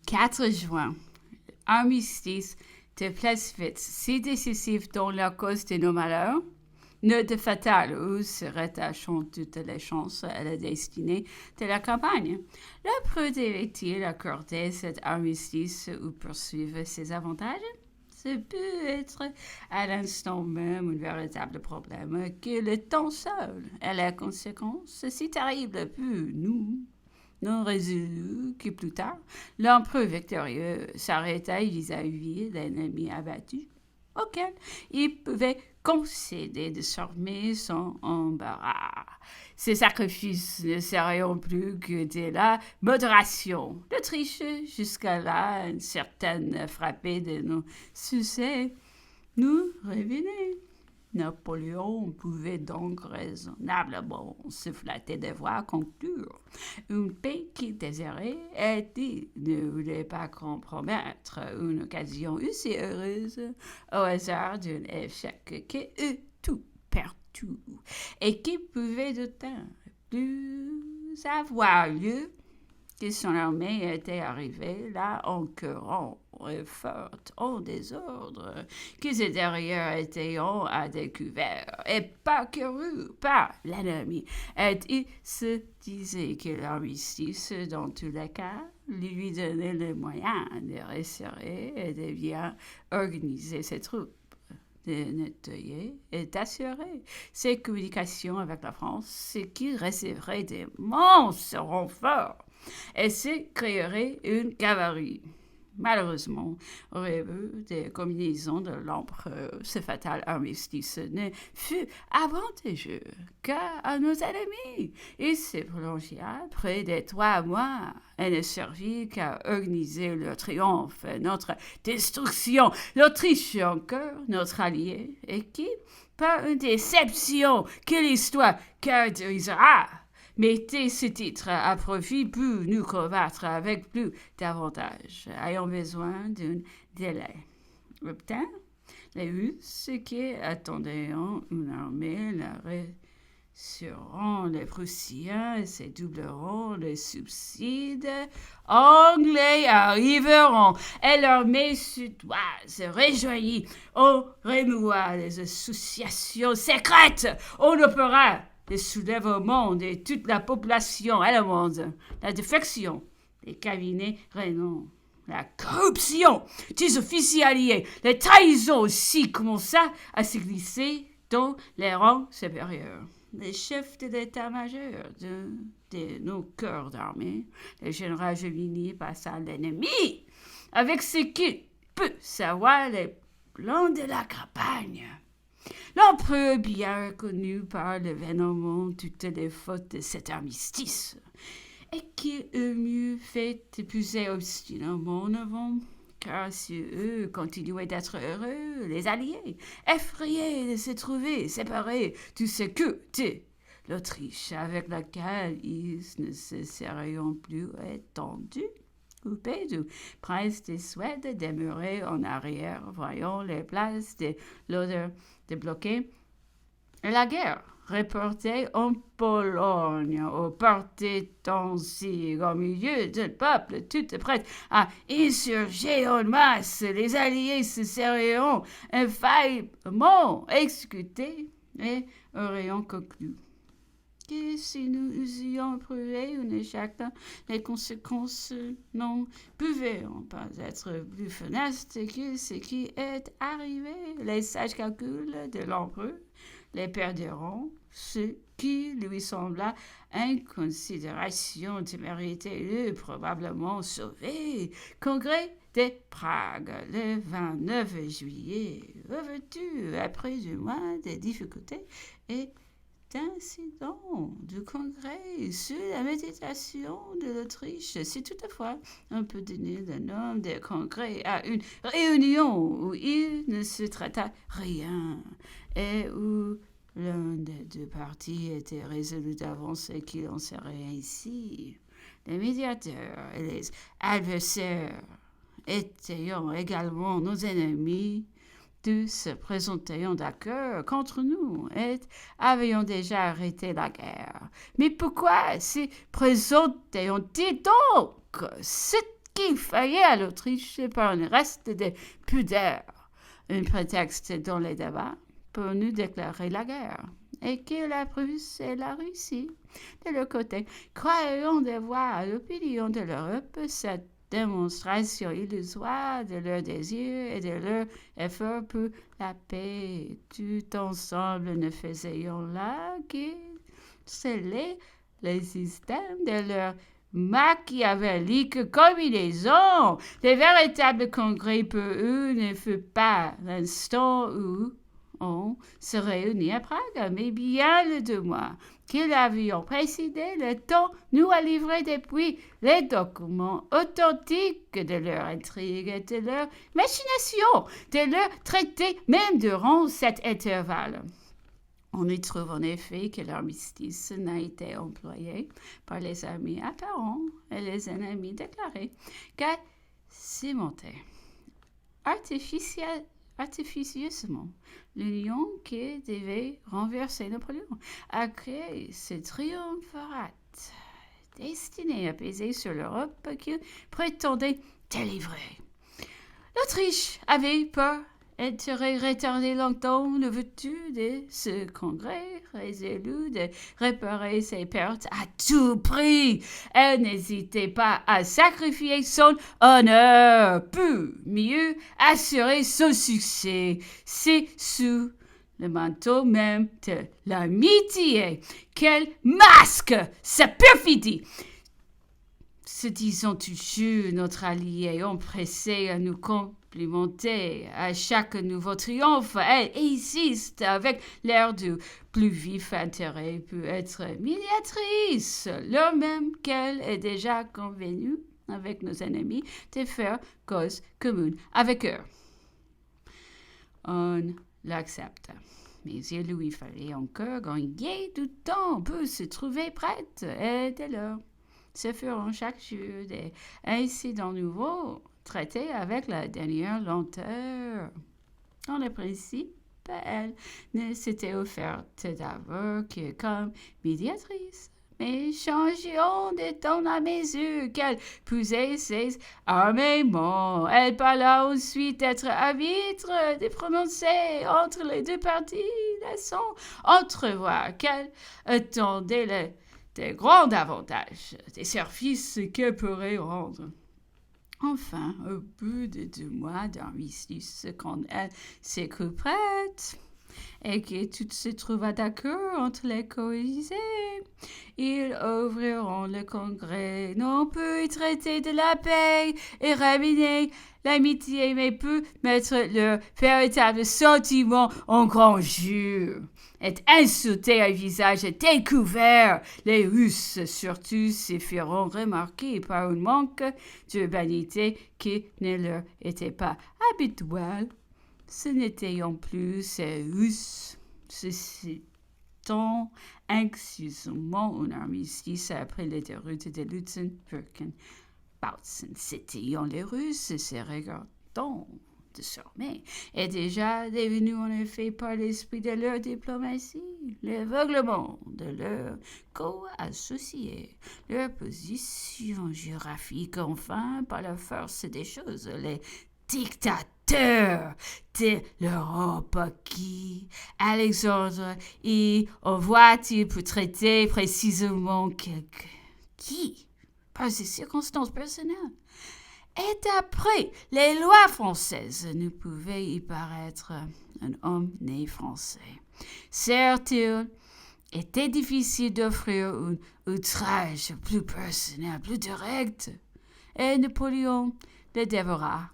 4 juin, armistice de Clausewitz, si décisif dans la cause de nos malheurs, note fatale où se rattachant toutes les chances à la destinée de la campagne. Le prudent-il accorder cet armistice ou poursuivre ses avantages? Ce peut être à l'instant même un véritable problème que le temps seul et les conséquences si terribles peut nous non résolu que plus tard, l'empereur victorieux s'arrêta vis-à-vis l'ennemi abattu, auquel il pouvait concéder désormais son embarras. Ces sacrifices ne seraient plus que de la modération. L'Autriche, jusqu'à là, une certaine frappée de nos succès, nous revenait. Napoléon pouvait donc raisonnablement se flatter de voir conclure une paix qu'il désirait et qui ne voulait pas compromettre une occasion aussi heureuse au hasard d'un échec qui eût tout perdu et qui pouvait d'autant plus avoir lieu que son armée était arrivée là en courant et forte en désordre, que ses derrières étaient à découvert et parcourus par l'ennemi. Et il se disait que l'armistice, dans tous les cas, lui donnait le moyen de resserrer et de bien organiser ses troupes, de nettoyer et d'assurer ses communications avec la France, ce qui recevrait d'immenses renforts et se créerait une cavalerie. Malheureusement, au rêve des combinaisons de l'empereur, ce fatal armistice ne fut avantageux qu'à nos ennemis. Il se prolongea près de 3 mois et ne servit qu'à organiser leur triomphe, notre destruction. L'Autriche encore, notre allié, et qui, par une déception que l'histoire caractérisera, mettez ce titre à profit pour nous combattre avec plus d'avantage, ayant besoin d'un délai. Obtint, les Russes qui attendaient une armée la resserrant les Prussiens et se doubleront les subsides anglais arriveront et l'armée suédoise rejoignit. On remoua les associations secrètes, on opéra le soulèvement de toute la population allemande, la défection des cabinets rénaux, la corruption des officiers alliés, les trahisons aussi commença à se glisser dans les rangs supérieurs. Les chefs de l'état-major de nos corps d'armée, le général Juvigny passa à l'ennemi avec ce qu'il peut savoir les plans de la campagne. L'empereur, bien connu par l'événement toutes les fautes de cet armistice, et qui eût mieux fait d'épouser obstinément avant, car si eux continuaient d'être heureux, les alliés, effrayés de se trouver séparés du secours de l'Autriche, avec laquelle ils ne se seraient plus étendus, coupés du prince de Suède demeuré en arrière, voyant les places de l'odeur débloquées. La guerre reportée en Pologne, au parti ainsi au milieu d'un peuple tout prêt à insurger en masse, les alliés se seraient infailliblement exécutés et auraient conclu que si nous eussions éprouvé un échec, les conséquences n'en pouvaient pas être plus funestes que ce qui est arrivé. Les sages calculs de l'empereur les perdront, ce qui lui sembla une considération témérité l'eût probablement sauvé. Congrès de Prague, le 29 juillet, revêtu après 2 mois de difficultés et d'incidents du Congrès sur la méditation de l'Autriche. Si toutefois on peut donner le nom de Congrès à une réunion où il ne se traita rien et où l'un des 2 partis était résolu d'avance qu'il en serait ainsi, les médiateurs et les adversaires étant également nos ennemis, tous se présentaient d'accord contre nous et avions déjà arrêté la guerre. Mais pourquoi se présentaient-ils donc? Ce qu'il fallait à l'Autriche par un reste de pudeur, un prétexte dans les débats pour nous déclarer la guerre, et que la Prusse et la Russie, de leur côté, croyant devoir à l'opinion de l'Europe cette démonstration illusoire de leur désir et de leur effort pour la paix. Tout ensemble, nous faisions là que sceller le système de leur machiavélique combinaison. Le véritable congrès pour eux ne fut pas l'instant où on se réunit à Prague, mais bien le 2 mois qu'ils avions précédé le temps nous a livré depuis les documents authentiques de leur intrigue et de leur machination, de leur traité même durant cet intervalle. On y trouve en effet que l'armistice n'a été employé par les amis apparents et les ennemis déclarés qu'à cimenter artificieusement l'union qui devait renverser Napoléon, a créé ce triumvirat destiné à peser sur l'Europe qu'il prétendait délivrer. L'Autriche avait peur être retardée longtemps le vertu de ce congrès, résolu de réparer ses pertes à tout prix. Elle n'hésitait pas à sacrifier son honneur pour mieux assurer son succès. C'est sous le manteau même de l'amitié qu'elle masque sa perfidie. Se disant toujours notre allié, empressé à nous complimenter à chaque nouveau triomphe, elle insiste avec l'air du plus vif intérêt pour être médiatrice, lors même qu'elle est déjà convenue avec nos ennemis de faire cause commune avec eux. On l'accepte. Mais il lui fallait encore gagner du temps pour se trouver prête, et dès lors, se feront chaque jour des incidents nouveaux traités avec la dernière lenteur. Dans le principe, elle ne s'était offerte d'abord que comme médiatrice, mais changeant de ton à mesure qu'elle poussait ses armements. Elle parla ensuite d'être arbitre, de prononcer entre les deux parties, laissant entrevoir qu'elle attendait des grands avantages, des services qu'elle pourrait rendre. Enfin, au bout de 2 mois d'armistice, quand elle s'est crue prête, et que tout se trouva d'accord entre les coalisés, ils ouvriront le congrès, non pour y traiter de la paix et raminer l'amitié, mais pour mettre leur véritable sentiment en grand jour et insulter un visage découvert. Les Russes, surtout, se feront remarquer par un manque d'urbanité qui ne leur était pas habituel. Ce n'était en plus ces Russes, suscitant anxieusement un armistice après les déroutes de Lutzen, Wirken, Bautzen. C'était les Russes se regardant désormais est déjà devenu en effet par l'esprit de leur diplomatie, l'aveuglement de leurs co-associés, leur position géographique, enfin, par la force des choses, les dictateurs de l'Europe qui, Alexandre, y envoie-t-il pour traiter précisément qui, par ces circonstances personnelles. Et d'après les lois françaises, ne pouvait y paraître un homme né français. Certes, il était difficile d'offrir un outrage plus personnel, plus direct, et Napoléon le dévora